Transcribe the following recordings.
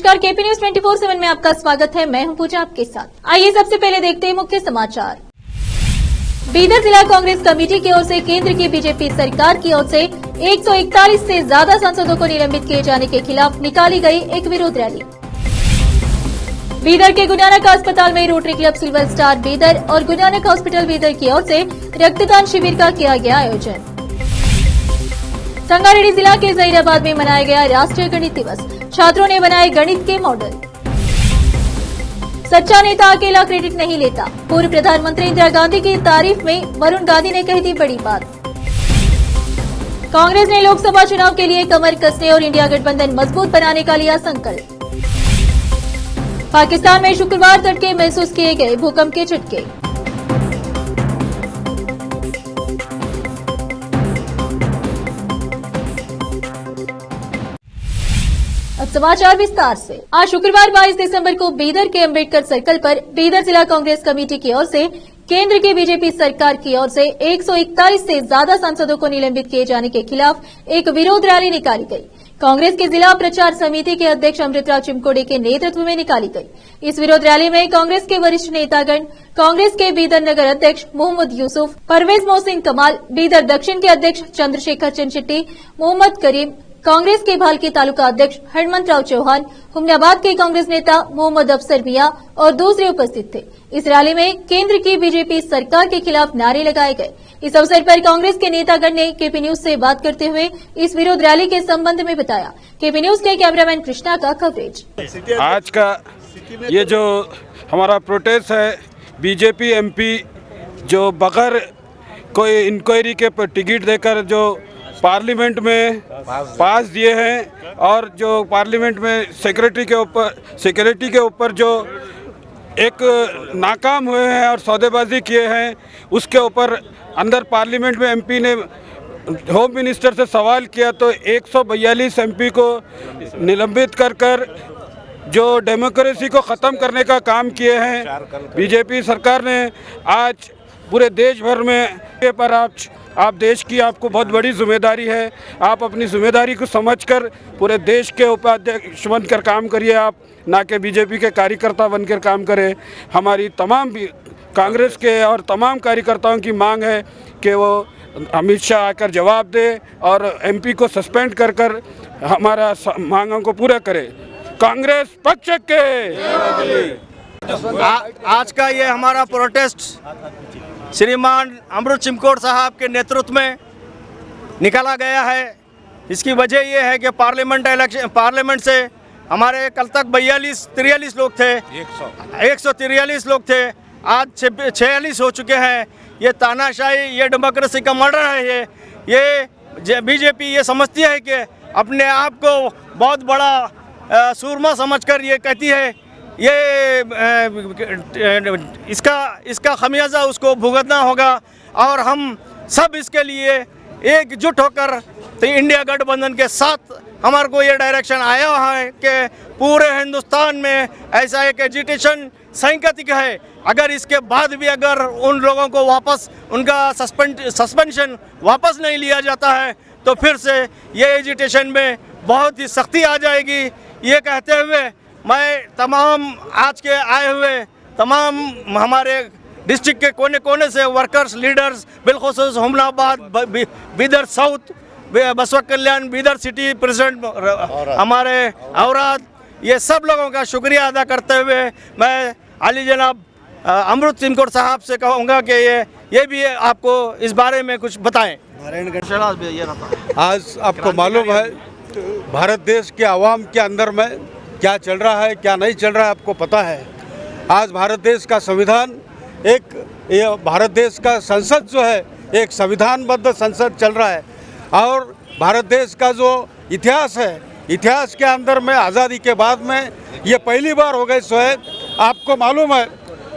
नमस्कार, KP news 24/7 में आपका स्वागत है। मैं हूं पूजा आपके साथ। आइए सबसे पहले देखते हैं मुख्य समाचार। बीदर जिला कांग्रेस कमेटी की ओर से केंद्र की बीजेपी सरकार की ओर से 141 से ज्यादा सांसदों को निलंबित किए जाने के खिलाफ निकाली गई एक विरोध रैली। बीदर के गुरुनानक अस्पताल में rotary Club Silver Star Bidar और गुरुनानक हॉस्पिटल बीदर की ओर से रक्तदान शिविर का किया गया आयोजन। संगारेड्डी जिला के जहीराबाद में मनाया गया राष्ट्रीय गणित दिवस। छात्रों ने बनाए गणित के मॉडल। सच्चा नेता अकेला क्रेडिट नहीं लेता। पूर्व प्रधानमंत्री इंदिरा गांधी की तारीफ में वरुण गांधी ने कही थी बड़ी बात। कांग्रेस ने लोकसभा चुनाव के लिए कमर कसने और इंडिया गठबंधन मजबूत बनाने का लिया संकल्प। पाकिस्तान में शुक्रवार तड़के महसूस किए गए भूकंप के झटके। अब समाचार विस्तार से। आज शुक्रवार 22 दिसंबर को बीदर के अंबेडकर सर्कल पर बीदर जिला कांग्रेस कमेटी की ओर से केंद्र की बीजेपी सरकार की ओर से 141 से ज्यादा सांसदों को निलंबित किए जाने के खिलाफ एक विरोध रैली निकाली गई। कांग्रेस के जिला प्रचार समिति के अध्यक्ष अमृतराव चिमकोड़े के नेतृत्व में निकाली गई। इस विरोध रैली में कांग्रेस के वरिष्ठ नेतागण, कांग्रेस के बीदर नगर अध्यक्ष मोहम्मद यूसुफ, परवेज मोहसिन कमाल, बीदर दक्षिण के अध्यक्ष चंद्रशेखर चंदशेट्टी, मोहम्मद करीम, कांग्रेस के भालकी तालुका अध्यक्ष हनुमंतराव चौहान, हुमनाबाद के कांग्रेस नेता मोहम्मद अफसर मियां और दूसरे उपस्थित थे। इस रैली में केंद्र की बीजेपी सरकार के खिलाफ नारे लगाए गए। इस अवसर पर कांग्रेस के नेतागण ने केपी न्यूज से बात करते हुए इस विरोध रैली के संबंध में बताया। केपी न्यूज के कैमरामैन कृष्णा का कवरेज। आज का ये जो हमारा प्रोटेस्ट है, बीजेपी एमपी जो बगैर कोई इंक्वायरी के टिकट देकर जो पार्लियामेंट में पास दिए हैं और जो पार्लियामेंट में सिक्योरिटी के ऊपर जो एक नाकाम हुए हैं और सौदेबाजी किए हैं, उसके ऊपर अंदर पार्लियामेंट में एमपी ने होम मिनिस्टर से सवाल किया तो 142 एमपी को निलंबित कर जो डेमोक्रेसी को ख़त्म करने का काम किए हैं बीजेपी सरकार ने। आज पूरे देश भर में पर आप देश की आपको बहुत बड़ी जिम्मेदारी है। आप अपनी जिम्मेदारी को समझकर पूरे देश के उपाध्यक्ष बनकर काम करिए, आप ना कि बीजेपी के कार्यकर्ता बनकर काम करें। हमारी तमाम कांग्रेस के और तमाम कार्यकर्ताओं की मांग है कि वो अमित शाह आकर जवाब दे और एमपी को सस्पेंड कर हमारा मांगों को पूरा करे। कांग्रेस पक्ष के आज का ये हमारा प्रोटेस्ट श्रीमान अमृत चिमकोड़ साहब के नेतृत्व में निकाला गया है। इसकी वजह ये है कि पार्लियामेंट से हमारे कल तक 43 लोग थे, 143 लोग थे, आज 46 हो चुके हैं। ये तानाशाही, ये डेमोक्रेसी का मर्डर है। ये बीजेपी ये समझती है कि अपने आप को बहुत बड़ा सूरमा समझकर ये कहती है ये इसका खमियाजा उसको भुगतना होगा और हम सब इसके लिए एकजुट होकर तो इंडिया गठबंधन के साथ हमारे को ये डायरेक्शन आया है कि पूरे हिंदुस्तान में ऐसा एक एजिटेशन सांकेतिक है। अगर इसके बाद भी अगर उन लोगों को वापस उनका सस्पेंशन वापस नहीं लिया जाता है तो फिर से ये एजिटेशन में बहुत ही सख्ती आ जाएगी। ये कहते हुए मैं तमाम आज के आए हुए तमाम हमारे डिस्ट्रिक्ट के कोने कोने से वर्कर्स, लीडर्स, बिलखुसूस Humnabad, Bidar south, Basava Kalyan, Bidar city president हमारे औराद, ये सब लोगों का शुक्रिया अदा करते हुए मैं अली जनाब अमृत चिमकोड़ साहब से कहूँगा कि ये भी आपको इस बारे में कुछ बताएं। आज आपको मालूम है भारत देश के आवाम के अंदर में क्या चल रहा है, क्या नहीं चल रहा है, आपको पता है। आज भारत देश का संविधान भारत देश का संसद जो है एक संविधानबद्ध संसद चल रहा है और भारत देश का जो इतिहास है, इतिहास के अंदर में आज़ादी के बाद में ये पहली बार हो गई। सो है आपको मालूम है,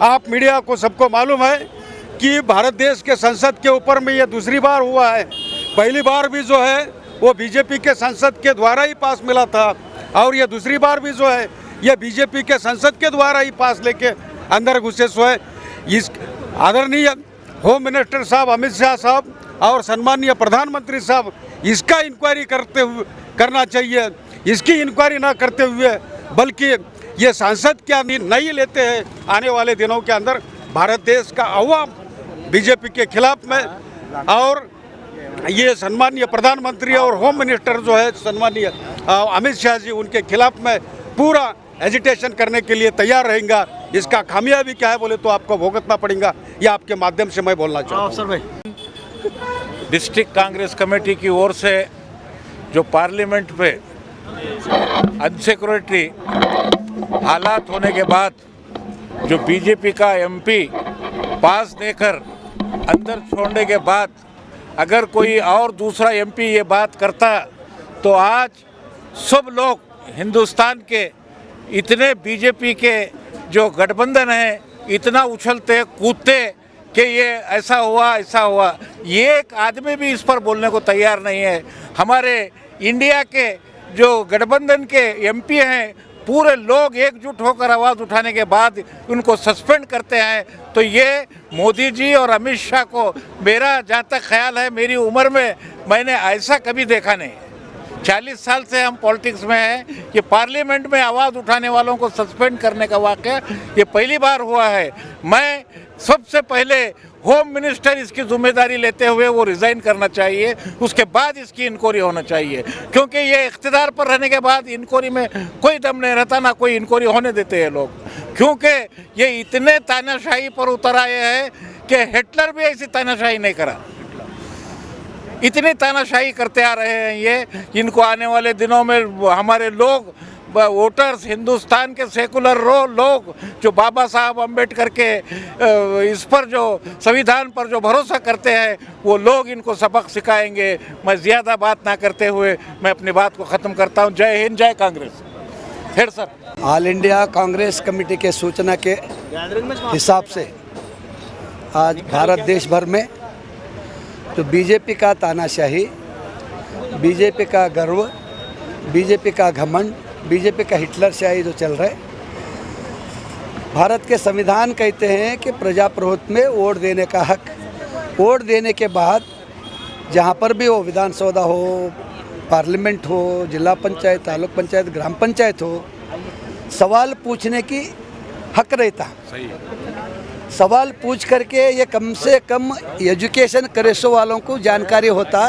आप मीडिया को सबको मालूम है कि भारत देश के संसद के ऊपर में ये दूसरी बार हुआ है। पहली बार भी जो है वो बीजेपी के संसद के द्वारा ही पास मिला था और ये दूसरी बार भी जो है ये बीजेपी के संसद के द्वारा ही पास लेके अंदर घुसे। सो है इस आदरणीय होम मिनिस्टर साहब अमित शाह साहब और सम्मानीय प्रधानमंत्री साहब इसका इंक्वायरी करना चाहिए। इसकी इंक्वायरी ना करते हुए बल्कि ये सांसद क्या नहीं लेते हैं आने वाले दिनों के अंदर भारत देश का अवाम बीजेपी के खिलाफ में। और ये सम्मानीय प्रधानमंत्री और होम मिनिस्टर जो है सम्मानीय अमित शाह जी, उनके खिलाफ में पूरा एजिटेशन करने के लिए तैयार रहेंगे। इसका खामियाबी क्या है बोले तो आपको भुगतना पड़ेगा। ये आपके माध्यम से मैं बोलना चाहता हूँ। डिस्ट्रिक्ट कांग्रेस कमेटी की ओर से जो पार्लियामेंट पे अनसिक्योरिटी हालात होने के बाद जो बीजेपी का एमपी पास देकर अंदर छोड़ने के बाद अगर कोई और दूसरा एमपी ये बात करता तो आज सब लोग हिंदुस्तान के इतने बीजेपी के जो गठबंधन है इतना उछलते कूदते कि ये ऐसा हुआ। ये एक आदमी भी इस पर बोलने को तैयार नहीं है। हमारे इंडिया के जो गठबंधन के एमपी हैं पूरे लोग एकजुट होकर आवाज़ उठाने के बाद उनको सस्पेंड करते हैं। तो ये मोदी जी और अमित शाह को, मेरा जहाँ तक ख्याल है, मेरी उम्र में मैंने ऐसा कभी देखा नहीं। 40 साल से हम पॉलिटिक्स में हैं, ये पार्लियामेंट में आवाज़ उठाने वालों को सस्पेंड करने का वाक़या ये पहली बार हुआ है। मैं सबसे पहले होम मिनिस्टर इसकी जिम्मेदारी लेते हुए वो रिज़ाइन करना चाहिए, उसके बाद इसकी इंक्वायरी होना चाहिए, क्योंकि ये इख्तिदार पर रहने के बाद इंक्वायरी में कोई दम नहीं रहता, ना कोई इंक्वायरी होने देते हैं लोग, क्योंकि ये इतने तानाशाही पर उतर आए हैं कि हिटलर भी ऐसी तानाशाही नहीं करा। इतनी तानाशाही करते आ रहे हैं ये। इनको आने वाले दिनों में हमारे लोग वोटर्स, हिंदुस्तान के सेकुलर लोग जो बाबा साहब अम्बेडकर के इस पर जो संविधान पर जो भरोसा करते हैं वो लोग इनको सबक सिखाएंगे। मैं ज़्यादा बात ना करते हुए मैं अपनी बात को ख़त्म करता हूँ। जय हिंद, जय कांग्रेस। फिर sir all India Congress committee के सूचना के हिसाब से आज भारत देश भर में तो बीजेपी का तानाशाही, बीजेपी का गर्व, बीजेपी का घमंड, बीजेपी का हिटलर शाही जो चल रहा है। भारत के संविधान कहते हैं कि प्रजाप्रभुत्व में वोट देने का हक, वोट देने के बाद जहाँ पर भी हो, विधानसभा हो, पार्लियामेंट हो, जिला पंचायत, तालुक पंचायत, ग्राम पंचायत हो, सवाल पूछने की हक रहता। सवाल पूछ करके ये कम से कम एजुकेशन करेसो वालों को जानकारी होता।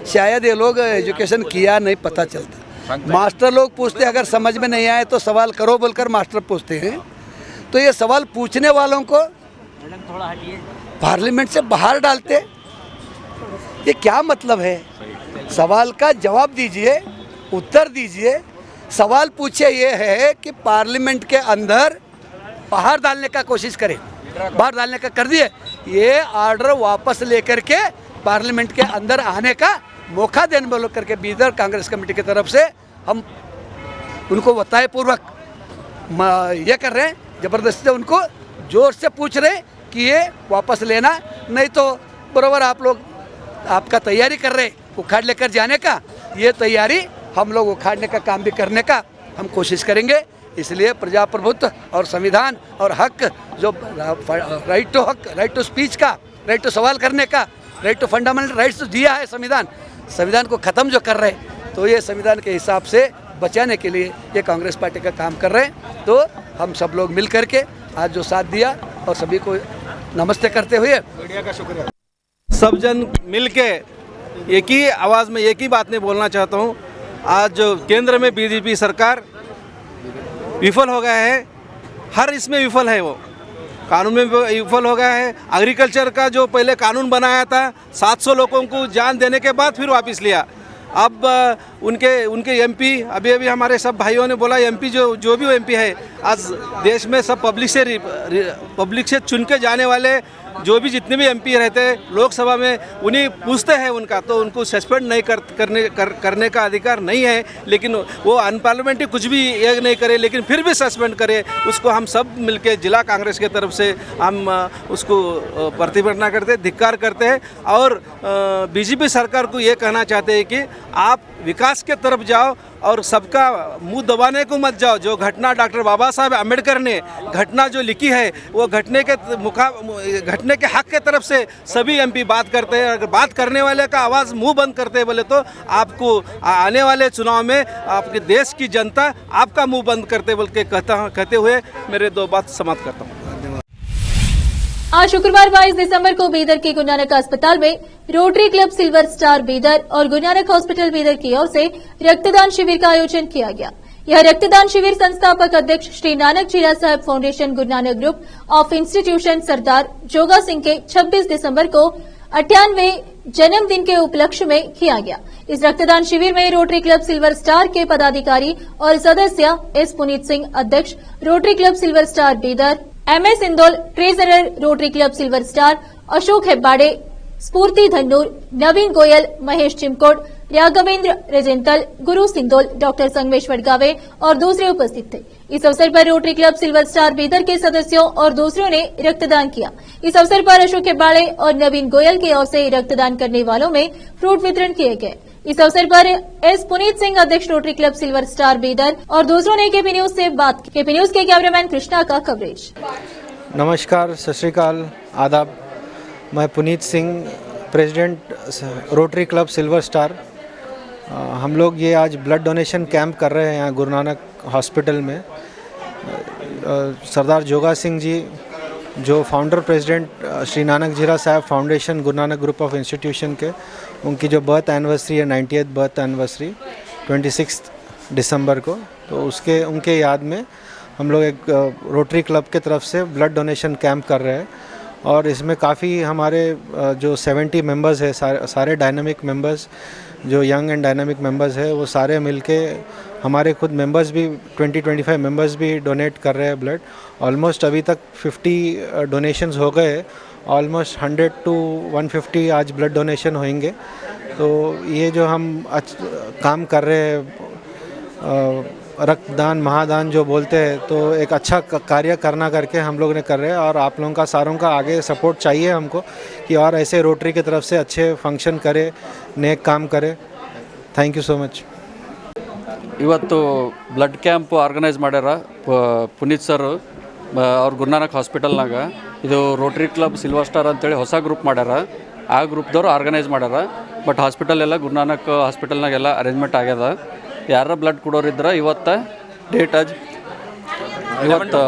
शायद ये लोग एजुकेशन किया नहीं, पता चलता। मास्टर लोग पूछते, अगर समझ में नहीं आए तो सवाल करो बोलकर मास्टर पूछते हैं। तो ये सवाल पूछने वालों को पार्लियामेंट से बाहर डालते, ये क्या मतलब है? सवाल का जवाब दीजिए, उत्तर दीजिए। सवाल पूछे ये है कि पार्लियामेंट के अंदर बाहर डालने का कोशिश करें, बाहर डालने का कर दिए, ये ऑर्डर वापस लेकर के पार्लियामेंट के अंदर आने का मौका देने बोल करके बीदर कांग्रेस कमेटी की तरफ से हम उनको बताए पूर्वक ये कर रहे हैं। ज़बरदस्ती उनको जोर से पूछ रहे हैं कि ये वापस लेना, नहीं तो बराबर आप लोग आपका तैयारी कर रहे उखाड़ लेकर जाने का, ये तैयारी हम लोग उखाड़ने का काम भी करने का हम कोशिश करेंगे। इसलिए प्रजाप्रभुत्व और संविधान और हक जो राइट टू हक, राइट टू स्पीच का, राइट टू सवाल करने का, राइट टू फंडामेंटल राइट्स तो दिया है संविधान को ख़त्म जो कर रहे हैं, तो ये संविधान के हिसाब से बचाने के लिए ये कांग्रेस पार्टी का काम कर रहे हैं। तो हम सब लोग मिल करके आज जो साथ दिया और सभी को नमस्ते करते हुए मीडिया का शुक्रिया। सब जन मिल के एक ही आवाज़ में एक ही बात में बोलना चाहता हूँ। आज जो केंद्र में बीजेपी सरकार विफल हो गया है, हर इसमें विफल है, वो कानून में विफल हो गया है। एग्रीकल्चर का जो पहले कानून बनाया था 700 लोगों को जान देने के बाद फिर वापस लिया। अब उनके एमपी, अभी हमारे सब भाइयों ने बोला, एमपी जो भी एमपी है आज देश में सब पब्लिक से चुन के जाने वाले जो भी जितने भी एमपी रहते हैं लोकसभा में, उन्हीं पूछते हैं उनका, तो उनको सस्पेंड नहीं करने का अधिकार नहीं है। लेकिन वो अनपार्लियामेंट्री कुछ भी ये नहीं करे, लेकिन फिर भी सस्पेंड करे, उसको हम सब मिलके जिला कांग्रेस के तरफ से हम उसको प्रतिभटना करते, धिक्कार करते हैं। और बीजेपी सरकार को ये कहना चाहते हैं कि आप विकास विकास के तरफ जाओ और सबका मुंह दबाने को मत जाओ। जो घटना डॉक्टर बाबा साहब अम्बेडकर ने घटना जो लिखी है वो घटने के हक के तरफ से सभी एमपी बात करते हैं। अगर बात करने वाले का आवाज़ मुंह बंद करते हैं बोले तो आपको आने वाले चुनाव में आपके देश की जनता आपका मुंह बंद करते बोल के कहते हुए मेरे 2 बात समाप्त करता हूँ। आज शुक्रवार 22 दिसंबर को बीदर के गुरु नानक अस्पताल में rotary Club Silver Star Bidar और गुरु नानक हॉस्पिटल बीदर की ओर से रक्तदान शिविर का आयोजन किया गया। यह रक्तदान शिविर संस्थापक अध्यक्ष श्री नानक झीरा साहब foundation Guru Nanak group of institution सरदार जोगा सिंह के 26 दिसंबर को 98वें जन्मदिन के उपलक्ष्य में किया गया। इस रक्तदान शिविर में रोटरी क्लब सिल्वर स्टार के पदाधिकारी और सदस्य एस पुनीत सिंह, अध्यक्ष Rotary Club Silver Star Bidar, MS Indol, treasurer Rotary Club Silver Star Ashok Hebbade, Sphoorti Dhannur, नवीन गोयल, महेश चिमकोट, राघवेंद्र रेजेंतल, गुरु सिंदोल, डॉक्टर संगमेश वडगावे और दूसरे उपस्थित थे। इस अवसर पर rotary Club Silver Star Bidar के सदस्यों और दूसरों ने रक्तदान किया। इस अवसर पर अशोक हेब्बाड़े और नवीन गोयल की ओर से रक्तदान करने वालों में फ्रूट वितरण किए गए। इस अवसर पर एस पुनीत सिंह, अध्यक्ष Rotary Club Silver Star Bidar और दूसरों ने केपी न्यूज से बात की। केपी न्यूज के कैमरामैन कृष्णा का कवरेज। नमस्कार, सत श्री अकाल, आदाब। मैं Puneet Singh, president rotary Club Silver star. हम लोग ये आज ब्लड डोनेशन कैंप कर रहे हैं यहाँ गुरु नानक हॉस्पिटल में। सरदार जोगा सिंह जी जो फाउंडर प्रेसिडेंट श्री नानक झीरा साहब foundation Guru Nanak group of institution के, उनकी जो बर्थ एनिवर्सरी है 90th बर्थ एनिवर्सरी 26 दिसंबर को, तो उनके याद में हम लोग एक रोटरी क्लब के तरफ से ब्लड डोनेशन कैंप कर रहे हैं। और इसमें काफ़ी हमारे जो 70 मेंबर्स है, सारे डायनामिक मेंबर्स जो यंग एंड डायनामिक मेंबर्स है वो सारे मिलके, हमारे खुद मेंबर्स भी 20-25 मेंबर्स भी डोनेट कर रहे हैं ब्लड। ऑलमोस्ट अभी तक 50 डोनेशंस हो गए, ऑलमोस्ट 100 to 150 आज ब्लड डोनेशन होंगे। तो ये जो हम आज काम कर रहे हैं, रक्तदान महादान जो बोलते हैं, तो एक अच्छा कार्य करना करके हम लोग ने कर रहे हैं। और आप लोगों का, सारों का आगे सपोर्ट चाहिए हमको कि और ऐसे रोटरी की तरफ से अच्छे फंक्शन करे, नेक काम करे। Thank you so much. ಇವತ್ತು ಬ್ಲಡ್ ಕ್ಯಾಂಪ್ ಆರ್ಗನೈಸ್ ಮಾಡ್ಯಾರ ಪುನೀತ್ ಸರ್ ಅವ್ರ ಗುರುನಾನಕ್ ಹಾಸ್ಪಿಟಲ್ನಾಗ. ಇದು ರೋಟರಿ ಕ್ಲಬ್ ಸಿಲ್ವರ್ ಸ್ಟಾರ್ ಅಂತೇಳಿ ಹೊಸ ಗ್ರೂಪ್ ಮಾಡ್ಯಾರ. ಆ ಗ್ರೂಪ್ದವ್ರು ಆರ್ಗನೈಸ್ ಮಾಡ್ಯಾರ. ಬಟ್ ಹಾಸ್ಪಿಟಲ್ ಎಲ್ಲ ಗುರುನಾನಕ್ ಹಾಸ್ಪಿಟಲ್ನಾಗೆಲ್ಲ ಅರೇಂಜ್ಮೆಂಟ್ ಆಗ್ಯದ. ಯಾರ ಬ್ಲಡ್ ಕೊಡೋರಿದ್ರೆ ಇವತ್ತು ಡೇಟ್ ಇವತ್ತು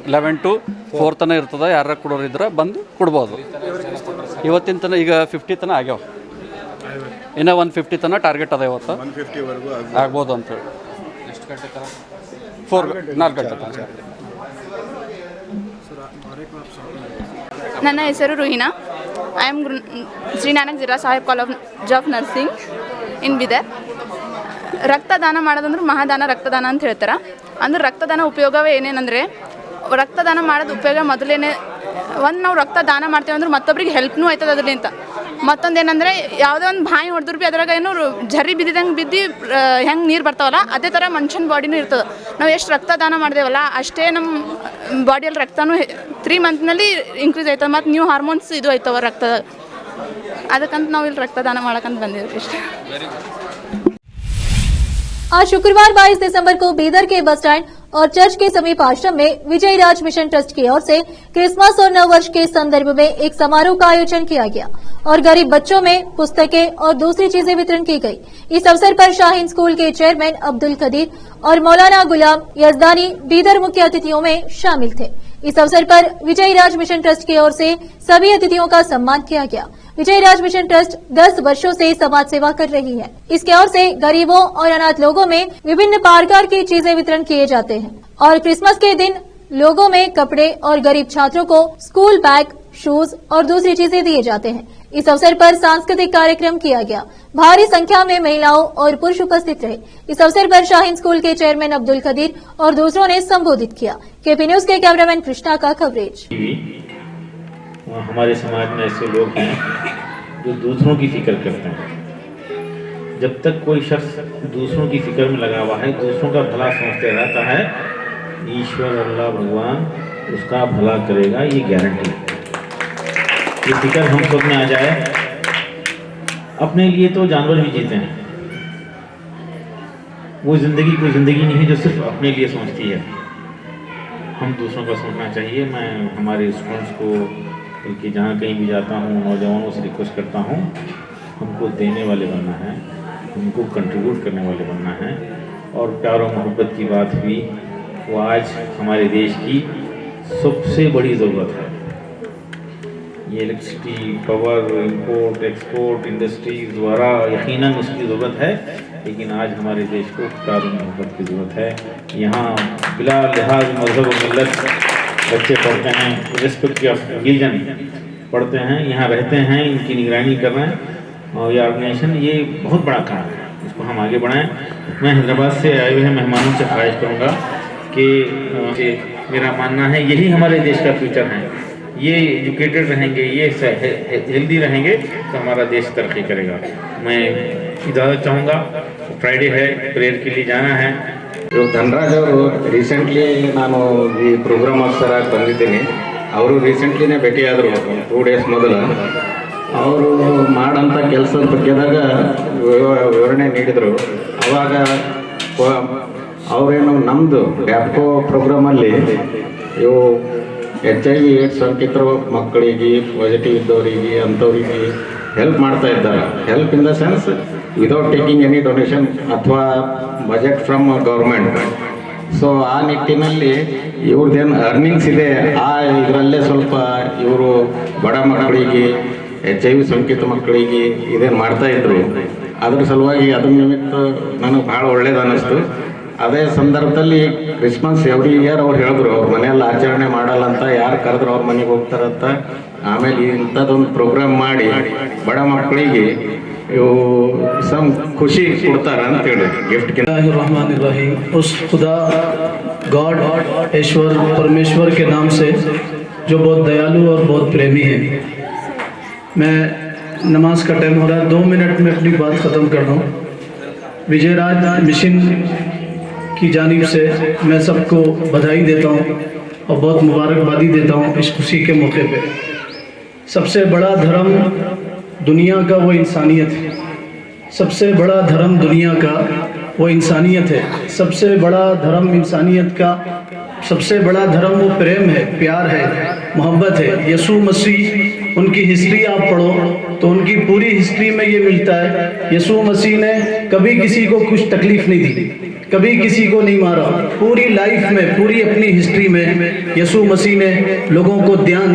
11 to 4 ತನಕ ಇರ್ತದೆ. ಯಾರ ಕೊಡೋರಿದ್ರೆ ಬಂದು ಕೊಡ್ಬೋದು. ಇವತ್ತಿನ ತನಕ ಈಗ 50 ತನಕ ಆಗ್ಯಾವ. ಇನ್ನು 150 ತನಕ ಟಾರ್ಗೆಟ್ ಅದ. ಇವತ್ತು 150ವರೆಗೂ ಆಗ್ಬೋದು ಅಂತೇಳಿ. ಎಷ್ಟು ಗಂಟೆ ತನಕ? 4 ಗಂಟೆ ತನಕ. ನನ್ನ ಹೆಸರು Ruhina. I am Shri Nanak Jhira Sahib college of nursing in Bidar. ರಕ್ತದಾನ ಮಾಡೋದಂದ್ರೆ ಮಹಾದಾನ ರಕ್ತದಾನ ಅಂತ ಹೇಳ್ತಾರೆ. ಅಂದ್ರೆ ರಕ್ತದಾನ ಉಪಯೋಗವೇ ಏನೇನಂದರೆ, ರಕ್ತದಾನ ಮಾಡೋದು ಉಪಯೋಗ ಮೊದಲೇನೆ ನಾವು ರಕ್ತದಾನ ಮಾಡ್ತೇವೆ ಅಂದ್ರೆ ಮತ್ತೊಬ್ರಿಗೆ ಹೆಲ್ಪ್ನೂ ಆಯ್ತದೆ ಅದರಿಂದ. ಮತ್ತೊಂದು ಏನಂದರೆ, ಯಾವುದೇ ಒಂದು ಬಾಯಿ ಹೊಡೆದ್ರು ಭೀ ಅದ್ರಾಗ ಏನು ಜರಿ ಬಿದ್ದಿದಂಗೆ ಬಿದ್ದು ಹೆಂಗೆ ನೀರು ಬರ್ತಾವಲ್ಲ, ಅದೇ ಥರ ಮನುಷ್ಯನ ಬಾಡಿನೂ ಇರ್ತದೆ. ನಾವು ಎಷ್ಟು ರಕ್ತದಾನ ಮಾಡಿದೆವಲ್ಲ ಅಷ್ಟೇ ನಮ್ಮ ಬಾಡಿಯಲ್ಲಿ ರಕ್ತನೂ 3 ಮಂತ್ನಲ್ಲಿ ಇನ್ಕ್ರೀಸ್ ಆಯ್ತದೆ. ಮತ್ತು ನ್ಯೂ ಹಾರ್ಮೋನ್ಸ್ ಇದು ಆಯ್ತವ ರಕ್ತದ. ಅದಕ್ಕಂತ ನಾವು ಇಲ್ಲಿ ರಕ್ತದಾನ ಮಾಡೋಕ್ಕಂತ ಬಂದಿದ್ವಿ ಇಷ್ಟೇ. आज शुक्रवार 22 दिसंबर को बीदर के बस स्टैंड और चर्च के समीप आश्रम में विजय राज मिशन ट्रस्ट की ओर से क्रिसमस और नव वर्ष के संदर्भ में एक समारोह का आयोजन किया गया और गरीब बच्चों में पुस्तकें और दूसरी चीजें वितरण की गई। इस अवसर पर शाहीन स्कूल के चेयरमैन अब्दुल कदीर और मौलाना गुलाम यजदानी बीदर मुख्य अतिथियों में शामिल थे। इस अवसर पर विजय राज मिशन ट्रस्ट की ओर से सभी अतिथियों का सम्मान किया गया। विजय राज मिशन ट्रस्ट 10 वर्षों से समाज सेवा कर रही है। इसके ओर से गरीबों और अनाथ लोगों में विभिन्न प्रकार की चीजें वितरण किए जाते हैं और क्रिसमस के दिन लोगों में कपड़े और गरीब छात्रों को स्कूल बैग, शूज और दूसरी चीजें दिए जाते हैं। इस अवसर पर सांस्कृतिक कार्यक्रम किया गया। भारी संख्या में महिलाओं और पुरुष उपस्थित रहे। इस अवसर पर शाहीन स्कूल के चेयरमैन अब्दुल कदीर और दूसरों ने संबोधित किया। केपी न्यूज के कैमरामैन कृष्णा का कवरेज। हमारे समाज में ऐसे लोग हैं जो दूसरों की फिक्र करते हैं। जब तक कोई शख्स दूसरों की फिक्र में लगा हुआ है, दूसरों का भला सोचते रहता है, ईश्वर अल्लाह भगवान उसका भला करेगा, ये गारंटी। ये फिक्र हम सब में आ जाए। अपने लिए तो जानवर भी जीते हैं, वो ज़िंदगी कोई ज़िंदगी नहीं है जो सिर्फ अपने लिए सोचती है। हम दूसरों का सोचना चाहिए। मैं हमारे स्टूडेंट्स को, बल्कि जहाँ कहीं भी जाता हूँ, नौजवानों से रिक्वेस्ट करता हूँ, हमको देने वाले बनना है, हमको कंट्रीब्यूट करने वाले बनना है। और प्यार और मोहब्बत की बात हुई, वो आज हमारे देश की सबसे बड़ी ज़रूरत है। ये electricity, power, import export industries द्वारा यकीनन उसकी ज़रूरत है, लेकिन आज हमारे देश को प्यार और मोहब्बत की ज़रूरत है। यहाँ बिला लिहाज मज़हब और मिल्लत बच्चे पढ़ते हैं, रिस्पेक्ट ऑफ रिलीजन पढ़ते हैं, यहाँ रहते हैं, इनकी निगरानी कर रहे हैं। और ये ऑर्गेनाइजेशन, ये बहुत बड़ा काम है, इसको हम आगे बढ़ाएं। मैं हैदराबाद से आए हुए मेहमानों से ख्वाहिश करूँगा कि मेरा मानना है यही हमारे देश का फ्यूचर है। ये एजुकेटेड रहेंगे, ये हेल्दी रहेंगे तो हमारा देश तरक्की करेगा। मैं इजाज़त चाहूँगा, फ्राइडे है, प्रेयर के लिए जाना है। ಧನರಾಜ್ ಅವರು ರೀಸೆಂಟ್ಲಿ ನಾನು ಈ ಪ್ರೋಗ್ರಾಮ್ ಆಫೀಸರ್ ಆಗಿ ಬಂದಿದ್ದೀನಿ. ಅವರು ರೀಸೆಂಟ್ಲಿನೇ ಭೇಟಿಯಾದರು 2 ಡೇಸ್ ಮೊದಲು. ಅವರು ಮಾಡೋಂಥ ಕೆಲಸದ ಬಗ್ಗೆದಾಗ ವಿವರಣೆ ನೀಡಿದರು. ಅವಾಗ ಅವರೇನು ನಮ್ಮದು ಗ್ಯಾಪ್ಕೋ ಪ್ರೋಗ್ರಾಮಲ್ಲಿ ಇವು HIV ಏಡ್ಸ್ ಸೋಂಕಿತರು ಮಕ್ಕಳಿಗೆ, ಪಾಸಿಟಿವ್ ಇದ್ದವರಿಗೆ, ಅಂಥವ್ರಿಗೆ ಹೆಲ್ಪ್ ಮಾಡ್ತಾ ಇದ್ದಾರೆ. Help in the sense without taking any donation ಅಥವಾ ಬಜೆಟ್ ಫ್ರಮ್ ಗೌರ್ಮೆಂಟ್. ಸೊ ಆ ನಿಟ್ಟಿನಲ್ಲಿ ಇವ್ರದ್ದೇನು ಅರ್ನಿಂಗ್ಸ್ ಇದೆ, ಆ ಇದರಲ್ಲೇ ಸ್ವಲ್ಪ ಇವರು ಬಡ ಮಕ್ಕಳಿಗೆ, HIV ಸೋಂಕಿತ ಮಕ್ಕಳಿಗೆ ಇದೇನು ಮಾಡ್ತಾಯಿದ್ರು. ಅದ್ರ ಸಲುವಾಗಿ ಅದ್ರ ನಿಮಿತ್ತ ನನಗೆ ಭಾಳ ಒಳ್ಳೇದು ಅನ್ನಿಸ್ತು. ಅದೇ ಸಂದರ್ಭದಲ್ಲಿ ಕ್ರಿಸ್ಮಸ್ ಎವ್ರಿ ಇಯರ್ ಅವ್ರು ಹೇಳಿದ್ರು, ಅವ್ರ ಮನೆಯಲ್ಲಿ ಆಚರಣೆ ಮಾಡಲ್ಲ ಅಂತ, ಯಾರು ಕರೆದ್ರು ಅವ್ರ ಮನೆಗೆ ಹೋಗ್ತಾರಂತ. ಆಮೇಲೆ ಇಂಥದ್ದೊಂದು ಪ್ರೋಗ್ರಾಮ್ ಮಾಡಿ ಬಡ ಮಕ್ಕಳಿಗೆ ಇವು ಸಮ್ ಖುಷಿ ಕೊಡ್ತಾರೆ ಅಂತ ಹೇಳಿ ಗಿಫ್ಟ್. उस खुदा गॉड ईश्वर परमेश्वर के नाम से जो बहुत दयालु और बहुत प्रेमी है। मैं नमाज का टाइम हो रहा है, 2 मिनट में अपनी बात ख़त्म कर दूँ। विजयराज मिशन की जानिब से मैं सबको बधाई देता हूँ और बहुत मुबारकबादी देता हूँ इस खुशी के मौके पे। सबसे बड़ा धर्म दुनिया का वो इंसानियत है। सबसे बड़ा धर्म दुनिया का वो इंसानियत है। सबसे बड़ा धर्म इंसानियत का सबसे बड़ा धर्म वो प्रेम है, प्यार है, मोहब्बत है। यीशु मसीह, उनकी हिस्ट्री आप पढ़ो तो उनकी पूरी हिस्ट्री में ये मिलता है, यीशु मसीह ने कभी किसी को कुछ तकलीफ़ नहीं दी, कभी किसी को नहीं मारा। पूरी लाइफ में, पूरी अपनी हिस्ट्री में यीशु मसीह ने लोगों को ध्यान,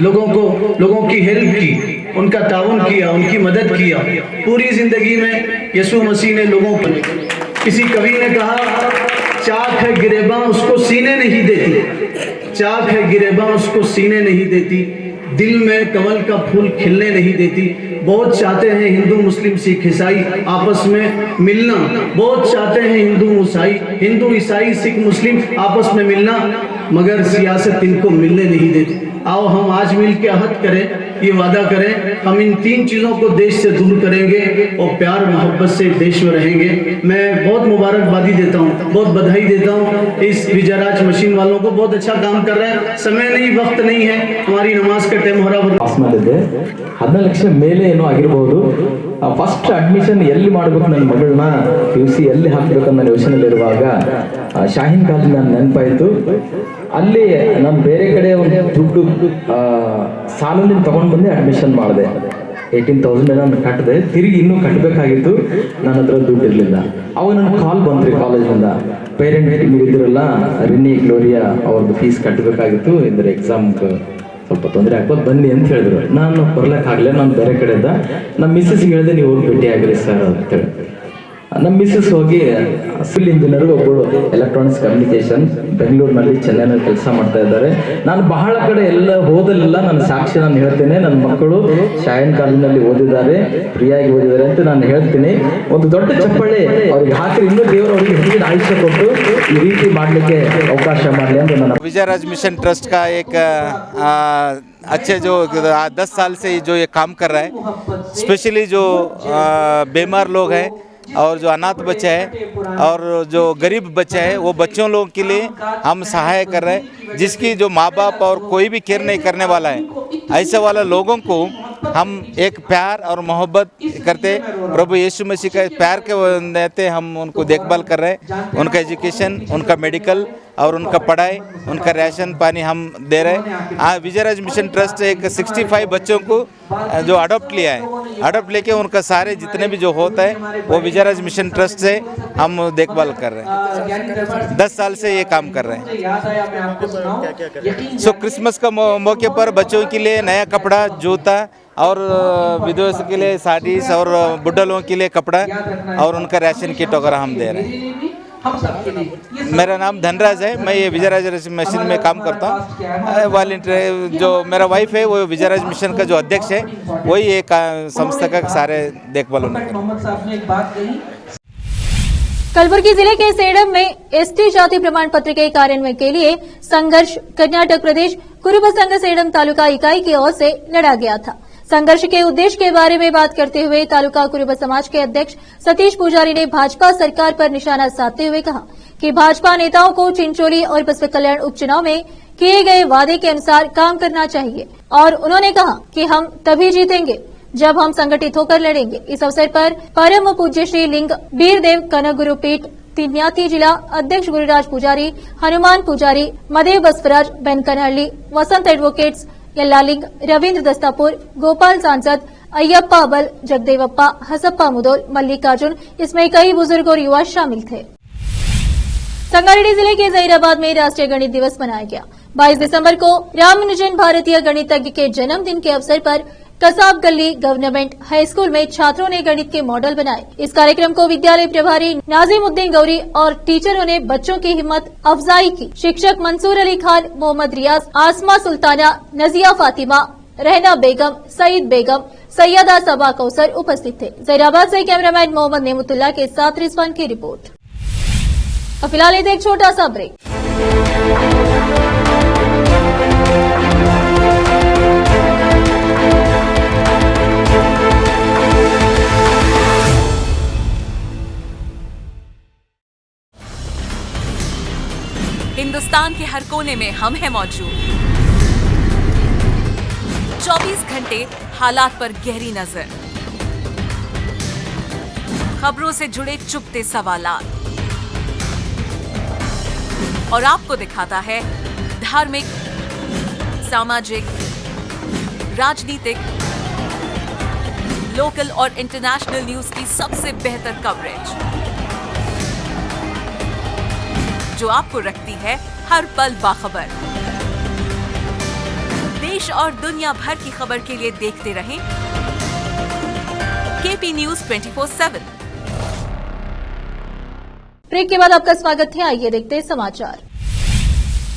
लोगों की हेल्प की, उनका ताउन किया, उनकी मदद किया। पूरी ज़िंदगी में यीशु मसीह ने लोगों को, किसी कवि ने कहा, चाक है गिरेबां उसको सीने नहीं देती, चाक है गिरेबां उसको सीने नहीं देती, दिल में कमल का फूल खिलने नहीं देती। बहुत चाहते हैं हिंदू मुस्लिम सिख ईसाई आपस में मिलना, बहुत चाहते हैं हिंदू ईसाई सिख मुस्लिम आपस में मिलना, मगर सियासत इनको मिलने नहीं देती। आओ हम आज मिल के अहद करें, ये वादा करें, हम इन 3 चीज़ों को देश से दूर करेंगे और प्यार मोहब्बत से देश में रहेंगे। मैं बहुत मुबारकबादी देता हूँ, बहुत बधाई देता हूँ इस विजयराज मशीन वालों को। बहुत अच्छा काम कर रहे हैं। समय नहीं, वक्त नहीं है, हमारी नमाज का टाइम हो रहा है। 14 ಲಕ್ಷ ಮೇಲೆ ಏನೋ ಆಗಿರಬಹುದು. ಫಸ್ಟ್ ಅಡ್ಮಿಷನ್ ಎಲ್ಲಿ ಮಾಡಬೇಕು, ನನ್ನ ಮಗಳನ್ನ PUC ಎಲ್ಲಿ ಹಾಕಬೇಕನ್ನೋ ಯೋಚನೆಯಲ್ಲಿರುವಾಗ ಶಾಹೀನ್ ಕಾಲೇಜ್ ನನ್ನ ನೆನಪಾಯಿತು. ಅಲ್ಲಿ ನಾನು ಬೇರೆ ಕಡೆ ಒಂದು ದುಡ್ಡು ಸಾಲಲ್ಲಿ ತಗೊಂಡು ಬಂದು ಅಡ್ಮಿಷನ್ ಮಾಡಿದೆ. 18,000 ನಾನು ಕಟ್ಟಿದೆ, ತಿರುಗಿ ಇನ್ನೂ ಕಟ್ಟಬೇಕಾಗಿತ್ತು, ನನ್ನ ಹತ್ರ ದುಡ್ಡು ಇರಲಿಲ್ಲ. ಅವಾಗ ನನಗೆ ಕಾಲ್ ಬಂದ್ರಿ ಕಾಲೇಜಿಂದ, ಪೇರೆಂಟ್ ಮೀಟಿಂಗ್ ಇದ್ದಿರಲ್ಲ, ರಿನಿ ಗ್ಲೋರಿಯಾ ಅವ್ರದ್ದು ಫೀಸ್ ಕಟ್ಟಬೇಕಾಗಿತ್ತು, ಇದ್ರ ಎಕ್ಸಾಮ್ಗೆ ಸ್ವಲ್ಪ ತೊಂದರೆ ಆಗ್ಬೋದು, ಬನ್ನಿ ಅಂತ ಹೇಳಿದ್ರು. ನಾನು ಬರ್ಲಿಕ್ಕಾಗಲಿಲ್ಲ, ನಾನು ಬೇರೆ ಕಡೆಯಿಂದ ನಮ್ಮ ಮಿಸ್ಸಸ್ಗೆ ಹೇಳಿದೆ, ನೀವು ಹೋಗಿ ಭೇಟಿ ಆಗಿರಿ ಸರ್ ಅಂತೇಳಿ. ನಮ್ಮ ಮಿಸ್ಸಸ್ ಹೋಗಿ ಸಿವಿಲ್ ಇಂಜಿನಿಯರ್, ಒಬ್ಬಳು ಎಲೆಕ್ಟ್ರಾನಿಕ್ಸ್ ಕಮ್ಯುನಿಕೇಷನ್, ಬೆಂಗಳೂರಿನಲ್ಲಿ ಚೆನ್ನೈನಲ್ಲಿ ಕೆಲಸ ಮಾಡ್ತಾ ಇದ್ದಾರೆ. ನಾನು ಬಹಳ ಕಡೆ ಎಲ್ಲ ಹೋದಲ್ಲೆಲ್ಲ ನನ್ನ ಸಾಕ್ಷಿ ನಾನು ಹೇಳ್ತೇನೆ, ನನ್ನ ಮಕ್ಕಳು ಶಾಹೀನ್ ಕಾಲೇಜಿನಲ್ಲಿ ಓದಿದ್ದಾರೆ, ಫ್ರೀಯಾಗಿ ಓದಿದ್ದಾರೆ ಅಂತ ನಾನು ಹೇಳ್ತೀನಿ. ಒಂದು ದೊಡ್ಡ ಚಪ್ಪಳೆ ಅವ್ರಿಗೆ ಹಾಕಿ, ಇನ್ನೂ ದೇವರು ಅವರಿಗೆ ಹೆಚ್ಚಿನ ಆಯುಷ್ಯ ಕೊಟ್ಟು ಈ ರೀತಿ ಮಾಡಲಿಕ್ಕೆ ಅವಕಾಶ ಮಾಡಲಿ ಅಂತ ನನ್ನ. विजयराज मिशन ट्रस्ट का एक अच्छे जो 10 साल से जो ये काम कर रहा है, स्पेशली जो बीमार लोग हैं और जो अनाथ बच्चे हैं और जो गरीब बच्चे हैं, वो बच्चों लोगों के लिए हम सहाय कर रहे हैं, जिसकी जो माँ बाप और कोई भी केयर नहीं करने वाला है, ऐसे वाले लोगों को हम एक प्यार और मोहब्बत करते, प्रभु यीशु मसीह का प्यार के देते हम उनको देखभाल कर रहे हैं। उनका एजुकेशन, उनका मेडिकल और उनका पढ़ाई, उनका राशन पानी हम दे रहे हैं। विजयराज मिशन ट्रस्ट एक 65 बच्चों को जो अडॉप्ट लिया है, अडॉप्ट लेके उनका सारे जितने भी जो होता है वो विजयराज मिशन ट्रस्ट से हम देखभाल कर रहे हैं। 10 साल से ये काम कर रहे हैं। सो क्रिसमस का मौके पर बच्चों के लिए नया कपड़ा, जूता और विधवा के लिए साड़ीज और बुढ़ा लोगों के लिए कपड़ा और उनका राशन किट वगैरह हम दे रहे हैं। मेरा नाम धनराज है, मैं ये विजयराज मिशन में काम करता हूँ। वॉलंटियर जो मेरा वाइफ है वो विजयराज मिशन का जो अध्यक्ष है वही एक संस्था का सारे देखभाल उन्होंने। कलबुर्गी जिले के सेडम में एसटी जाति प्रमाण पत्र के कार्यान्वयन के लिए संघर्ष कर्नाटक प्रदेश कुरुब संघ सेडम तालुका इकाई की ओर से लड़ा गया था। संघर्ष के उद्देश्य के बारे में बात करते हुए तालुका कुरुब समाज के अध्यक्ष सतीश पुजारी ने भाजपा सरकार पर निशाना साधते हुए कहा कि भाजपा नेताओं को चिंचोली और बसव कल्याण उपचुनाव में किए गए वादे के अनुसार काम करना चाहिए और उन्होंने कहा कि हम तभी जीतेंगे जब हम संगठित होकर लड़ेंगे। इस अवसर पर परम पूज्य श्री लिंग बीरदेव कनक गुरुपीठ तिन्याती जिला अध्यक्ष गुरुराज पुजारी, हनुमान पुजारी, मदेव बसवराज, बेनकनहल्ली, वसंत एडवोकेट्स, यल्लालिंग, रविंद्र दस्तापुर, गोपाल सांसद, अय्यप्पा अबल, जगदेवप्पा, हसप्पा मुदोल, मल्लिकार्जुन, इसमें कई बुजुर्ग और युवा शामिल थे। संगारेड्डी जिले के जहीराबाद में राष्ट्रीय गणित दिवस मनाया गया। 22 दिसंबर को रामानुजन भारतीय गणितज्ञ के जन्मदिन के अवसर पर कसाब गली गवर्नमेंट हाई स्कूल में छात्रों ने गणित के मॉडल बनाए। इस कार्यक्रम को विद्यालय प्रभारी नाजिमुद्दीन गौरी और टीचरों ने बच्चों की हिम्मत अफजाई की। शिक्षक मंसूर अली खान, मोहम्मद रियाज, आसमा सुल्ताना, नजिया फातिमा, रहना बेगम, सईद बेगम, सैयदा सबा कौसर उपस्थित थे। जहीराबाद से कैमरामैन मोहम्मद नेमुतुल्लाह के साथ रिजवान की रिपोर्ट। और फिलहाल एक छोटा सा ब्रेक। हिंदुस्तान के हर कोने में हम हैं मौजूद। 24 घंटे हालात पर गहरी नजर, खबरों से जुड़े चुपते सवालात और आपको दिखाता है धार्मिक, सामाजिक, राजनीतिक, लोकल और इंटरनेशनल न्यूज की सबसे बेहतर कवरेज जो आपको रखती है हर पल बाखबर। देश और दुनिया भर की खबर के लिए देखते रहें केपी न्यूज 24/7। ब्रेक के बाद आपका स्वागत है। आइए देखते हैं समाचार।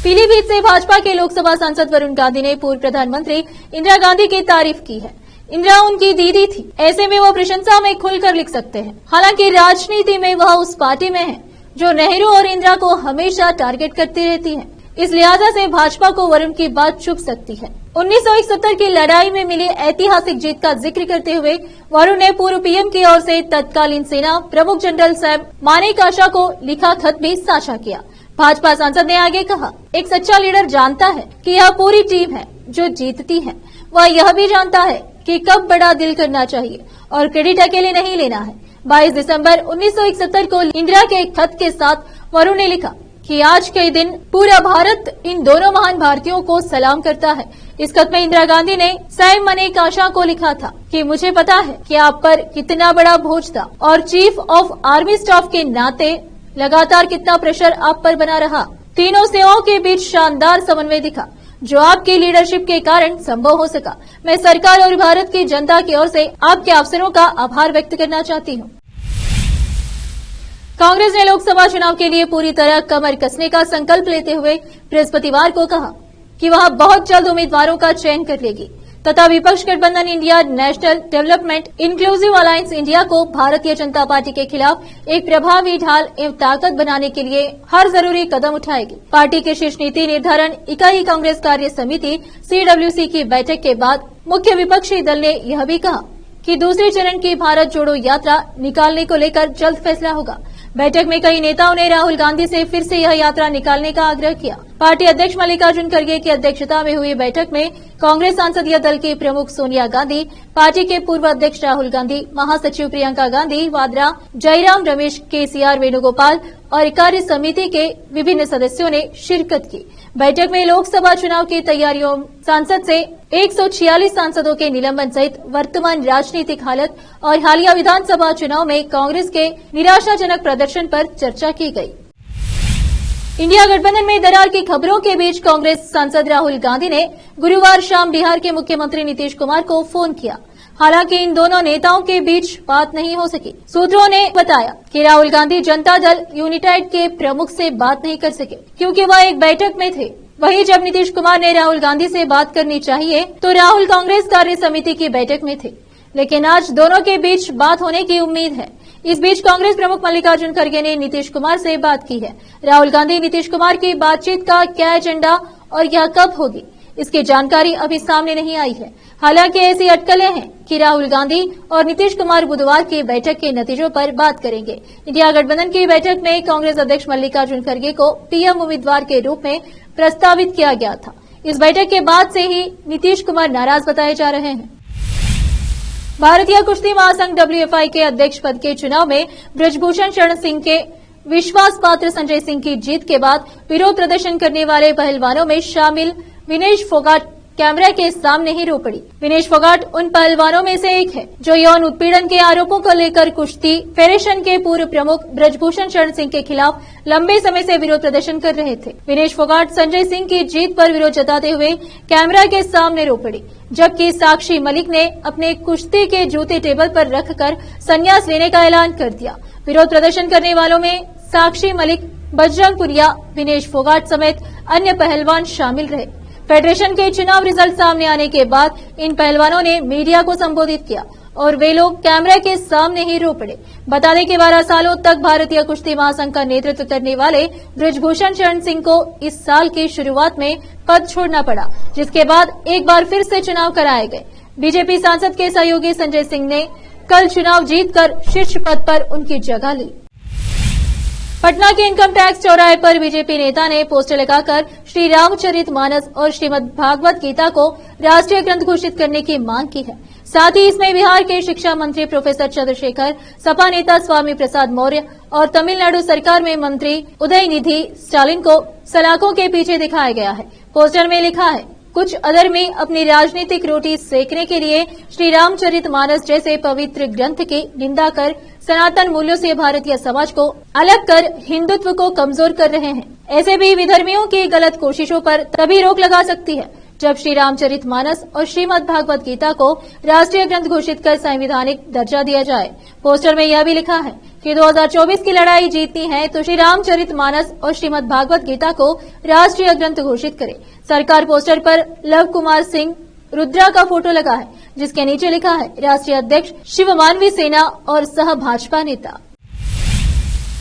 पीलीभीत से भाजपा के लोकसभा सांसद वरुण गांधी ने पूर्व प्रधानमंत्री इंदिरा गांधी की तारीफ की है। इंदिरा उनकी दीदी थी, ऐसे में वो प्रशंसा में खुलकर लिख सकते हैं। हालांकि राजनीति में वह उस पार्टी में है जो नेहरू और इंदिरा को हमेशा टारगेट करती रहती है। इस लिहाजा से भाजपा को वरुण की बात चुभ सकती है। 1971 की लड़ाई में मिली ऐतिहासिक जीत का जिक्र करते हुए वरुण ने पूर्व पीएम की ओर से तत्कालीन सेना प्रमुख जनरल सैम मानेकशॉ को लिखा खत भी साझा किया। भाजपा सांसद ने आगे कहा, एक सच्चा लीडर जानता है कि यह पूरी टीम है जो जीतती है। वह यह भी जानता है कि कब बड़ा दिल करना चाहिए और क्रेडिट अकेले नहीं लेना है। 22 दिसंबर 1971 को इंदिरा के एक खत के साथ वरुण ने लिखा कि आज के दिन पूरा भारत इन दोनों महान भारतीयों को सलाम करता है। इस खत में इंदिरा गांधी ने सैम मानेकशॉ को लिखा था कि मुझे पता है कि आप पर कितना बड़ा बोझ था और चीफ ऑफ आर्मी स्टाफ के नाते लगातार कितना प्रेशर आप पर बना रहा। तीनों सेवाओं के बीच शानदार समन्वय दिखा जो आपकी लीडरशिप के कारण संभव हो सका। मैं सरकार और भारत की जनता की ओर से आपके अफसरों का आभार व्यक्त करना चाहती हूँ। कांग्रेस ने लोकसभा चुनाव के लिए पूरी तरह कमर कसने का संकल्प लेते हुए बृहस्पतिवार को कहा कि वह बहुत जल्द उम्मीदवारों का चयन कर लेगी तथा विपक्ष गठबंधन India national development inclusive alliance India को भारतीय जनता पार्टी के खिलाफ एक प्रभावी ढाल एवं ताकत बनाने के लिए हर जरूरी कदम उठाएगी। पार्टी के शीर्ष नीति निर्धारण इकाई कांग्रेस कार्य समिति CWC की बैठक के बाद मुख्य विपक्षी दल ने यह भी कहा कि दूसरे चरण की भारत जोड़ो यात्रा निकालने को लेकर जल्द फैसला होगा। बैठक में कई नेताओं ने राहुल गांधी से फिर से यह यात्रा निकालने का आग्रह किया। पार्टी अध्यक्ष मल्लिकार्जुन खड़गे की अध्यक्षता में हुई बैठक में कांग्रेस संसदीय दल की प्रमुख सोनिया गांधी, पार्टी के पूर्व अध्यक्ष राहुल गांधी, महासचिव प्रियंका गांधी वाड्रा, जयराम रमेश, केसीआर वेणुगोपाल और कार्य समिति के विभिन्न सदस्यों ने शिरकत की। बैठक में लोकसभा चुनाव की तैयारियों, सांसद से 146 सांसदों के निलंबन सहित वर्तमान राजनीतिक हालत और हालिया विधानसभा चुनाव में कांग्रेस के निराशाजनक प्रदर्शन पर चर्चा की गई। इंडिया गठबंधन में दरार की खबरों के बीच कांग्रेस सांसद राहुल गांधी ने गुरुवार शाम बिहार के मुख्यमंत्री नीतीश कुमार को फोन किया। हालांकि इन दोनों नेताओं के बीच बात नहीं हो सकी। सूत्रों ने बताया कि राहुल गांधी जनता दल यूनाइटेड के प्रमुख से बात नहीं कर सके क्योंकि वह एक बैठक में थे। वहीं जब नीतीश कुमार ने राहुल गांधी से बात करनी चाहिए तो राहुल कांग्रेस कार्य समिति की बैठक में थे, लेकिन आज दोनों के बीच बात होने की उम्मीद है। इस बीच कांग्रेस प्रमुख मल्लिकार्जुन खड़गे ने नीतीश कुमार से बात की है। राहुल गांधी नीतीश कुमार की बातचीत का क्या एजेंडा और यह कब होगी, इसकी जानकारी अभी सामने नहीं आई है। हालांकि ऐसी अटकलें हैं कि राहुल गांधी और नीतीश कुमार बुधवार की बैठक के नतीजों पर बात करेंगे। इंडिया गठबंधन की बैठक में कांग्रेस अध्यक्ष मल्लिकार्जुन खड़गे को पीएम उम्मीदवार के रूप में प्रस्तावित किया गया था। इस बैठक के बाद से ही नीतीश कुमार नाराज बताए जा रहे हैं। भारतीय कुश्ती महासंघ WFI के अध्यक्ष पद के चुनाव में ब्रजभूषण शरण सिंह के विश्वास पात्र संजय सिंह की जीत के बाद विरोध प्रदर्शन करने वाले पहलवानों में शामिल विनेश फोगाट कैमरा के सामने ही रो पड़ी। विनेश फोगाट उन पहलवानों में से एक है जो यौन उत्पीड़न के आरोपों को लेकर कुश्ती फेडरेशन के पूर्व प्रमुख ब्रजभूषण शरण सिंह के खिलाफ लंबे समय से विरोध प्रदर्शन कर रहे थे। विनेश फोगाट संजय सिंह की जीत पर विरोध जताते हुए कैमरा के सामने रो पड़ी, जबकि साक्षी मलिक ने अपने कुश्ती के जूते टेबल पर रखकर संन्यास लेने का ऐलान कर दिया। विरोध प्रदर्शन करने वालों में साक्षी मलिक, बजरंग पुनिया, विनेश फोगाट समेत अन्य पहलवान शामिल रहे। फेडरेशन के चुनाव रिजल्ट सामने आने के बाद इन पहलवानों ने मीडिया को संबोधित किया और वे लोग कैमरा के सामने ही रो पड़े। बता दें कि 12 सालों तक भारतीय कुश्ती महासंघ का नेतृत्व करने वाले ब्रजभूषण शरण सिंह को इस साल की शुरुआत में पद छोड़ना पड़ा, जिसके बाद एक बार फिर से चुनाव कराए गए। बीजेपी सांसद के सहयोगी संजय सिंह ने कल चुनाव जीतकर शीर्ष पद पर उनकी जगह ली। पटना के इनकम टैक्स चौराहे पर बीजेपी नेता ने पोस्टर लगाकर श्री रामचरितमानस और श्रीमद् भागवत गीता को राष्ट्रीय ग्रंथ घोषित करने की मांग की है। साथ ही इसमें बिहार के शिक्षा मंत्री प्रोफेसर चंद्रशेखर, सपा नेता स्वामी प्रसाद मौर्य और तमिलनाडु सरकार में मंत्री उदयनिधि स्टालिन को सलाखों के पीछे दिखाया गया है। पोस्टर में लिखा है, कुछ अधर्मी अपनी राजनीतिक रोटी सेकने के लिए श्री रामचरितमानस जैसे पवित्र ग्रंथ की निंदा कर सनातन मूल्यों से भारतीय समाज को अलग कर हिंदुत्व को कमजोर कर रहे हैं। ऐसे भी विधर्मियों की गलत कोशिशों पर तभी रोक लगा सकती है जब श्री रामचरितमानस और श्रीमद् भागवत गीता को राष्ट्रीय ग्रंथ घोषित कर संवैधानिक दर्जा दिया जाए। पोस्टर में यह भी लिखा है कि 2024 की लड़ाई जीतनी है तो श्री रामचरितमानस और श्रीमद् भागवत गीता को राष्ट्रीय ग्रंथ घोषित करे। सरकार पोस्टर पर लव कुमार सिंह रुद्रा का फोटो लगा है, जिसके नीचे लिखा है राष्ट्रीय अध्यक्ष शिव मानवी सेना और सह भाजपा नेता।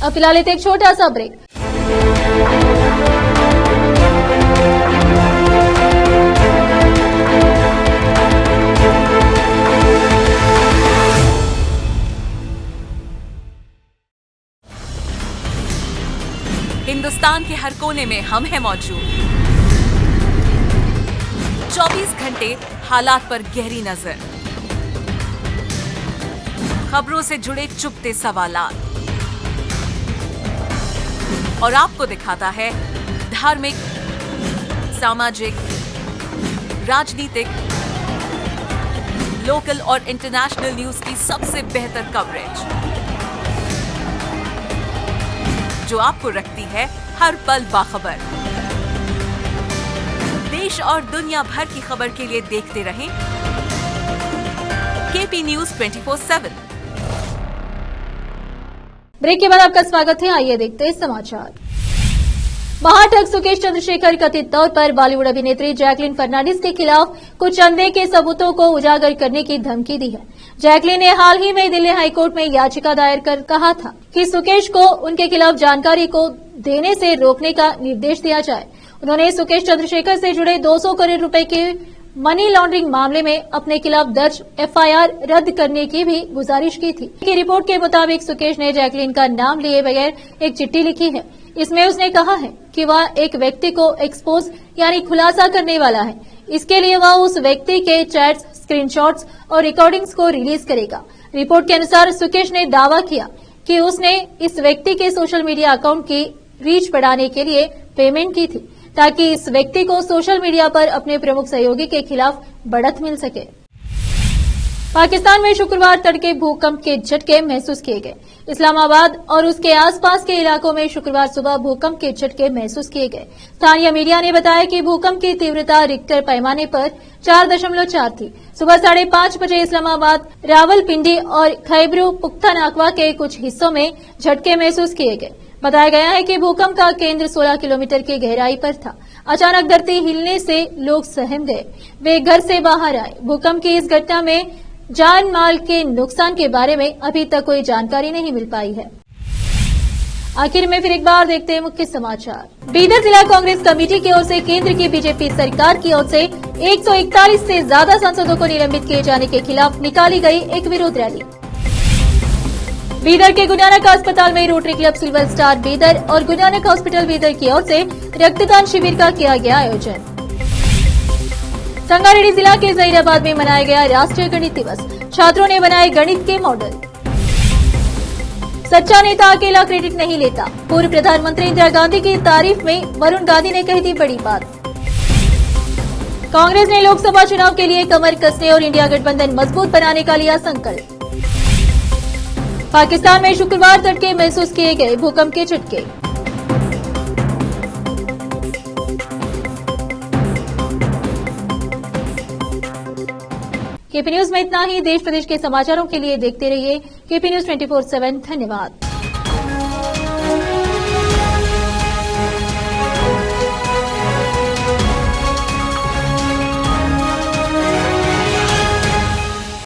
अब फिलहाल एक छोटा सा ब्रेक। हिंदुस्तान के हर कोने में हम हैं मौजूद। 24 घंटे हालात पर गहरी नजर, खबरों से जुड़े चुपते सवालात और आपको दिखाता है धार्मिक, सामाजिक, राजनीतिक, लोकल और इंटरनेशनल न्यूज की सबसे बेहतर कवरेज जो आपको रखती है हर पल बाखबर। देश और दुनिया भर की खबर के लिए देखते रहें केपी न्यूज 24/7। ब्रेक के बाद आपका स्वागत है। आइए देखते हैं समाचार। महाठग सुकेश चंद्रशेखर कथित तौर पर बॉलीवुड अभिनेत्री जैकलीन फर्नांडिस के खिलाफ कुछ अंधे के सबूतों को उजागर करने की धमकी दी है। जैकलीन ने हाल ही में दिल्ली हाईकोर्ट में याचिका दायर कर कहा था कि सुकेश को उनके खिलाफ जानकारी को देने से रोकने का निर्देश दिया जाए। उन्होंने सुकेश चंद्रशेखर से जुड़े 200 करोड़ रुपए के मनी लॉन्ड्रिंग मामले में अपने खिलाफ दर्ज FIR रद्द करने की भी गुजारिश की थी। की रिपोर्ट के मुताबिक सुकेश ने जैकलीन का नाम लिए बगैर एक चिट्ठी लिखी है। इसमें उसने कहा है कि वह एक व्यक्ति को एक्सपोज यानी खुलासा करने वाला है। इसके लिए वह उस व्यक्ति के चैट्स, स्क्रीनशॉट्स और रिकॉर्डिंग्स को रिलीज करेगा। रिपोर्ट के अनुसार सुकेश ने दावा किया कि उसने इस व्यक्ति के सोशल मीडिया अकाउंट की रीच बढ़ाने के लिए पेमेंट की थी ताकि इस व्यक्ति को सोशल मीडिया पर अपने प्रमुख सहयोगी के खिलाफ बढ़त मिल सके। पाकिस्तान में शुक्रवार तड़के भूकंप के झटके महसूस किए गए। इस्लामाबाद और उसके आसपास के इलाकों में शुक्रवार सुबह भूकंप के झटके महसूस किए गए। स्थानीय मीडिया ने बताया कि भूकंप की तीव्रता रिक्टर पैमाने पर 4.4 थी। सुबह 5:30 बजे इस्लामाबाद, रावलपिंडी और खैबरू पुख्तनख्वा के कुछ हिस्सों में झटके महसूस किए गए। बताया गया है कि भूकंप का केंद्र 16 किलोमीटर की गहराई पर था। अचानक धरती हिलने से लोग सहम गए। वे घर से बाहर आए। भूकंप की इस घटना में जान माल के नुकसान के बारे में अभी तक कोई जानकारी नहीं मिल पाई है। आखिर में फिर एक बार देखते हैं मुख्य समाचार। बीदर जिला कांग्रेस कमेटी की ओर से केंद्र की बीजेपी सरकार की ओर से 141 से ज्यादा सांसदों को निलंबित किए जाने के खिलाफ निकाली गई एक विरोध रैली। बीदर के गुरु नानक अस्पताल में rotary Club Silver Star Bidar और गुरु नानक हॉस्पिटल बीदर की ओर से रक्तदान शिविर का किया गया आयोजन। संगारेड्डी जिला के जहीराबाद में मनाया गया राष्ट्रीय गणित दिवस। छात्रों ने बनाए गणित के मॉडल। सच्चा नेता अकेला क्रेडिट नहीं लेता। पूर्व प्रधानमंत्री इंदिरा गांधी की तारीफ में वरुण गांधी ने कही थी बड़ी बात। कांग्रेस ने लोकसभा चुनाव के लिए कमर कसने और इंडिया गठबंधन मजबूत बनाने का लिया संकल्प। पाकिस्तान में शुक्रवार तड़के महसूस किए गए भूकंप के झटके। केपी न्यूज में इतना ही। देश प्रदेश के समाचारों के लिए देखते रहिए केपी न्यूज 24/7। धन्यवाद।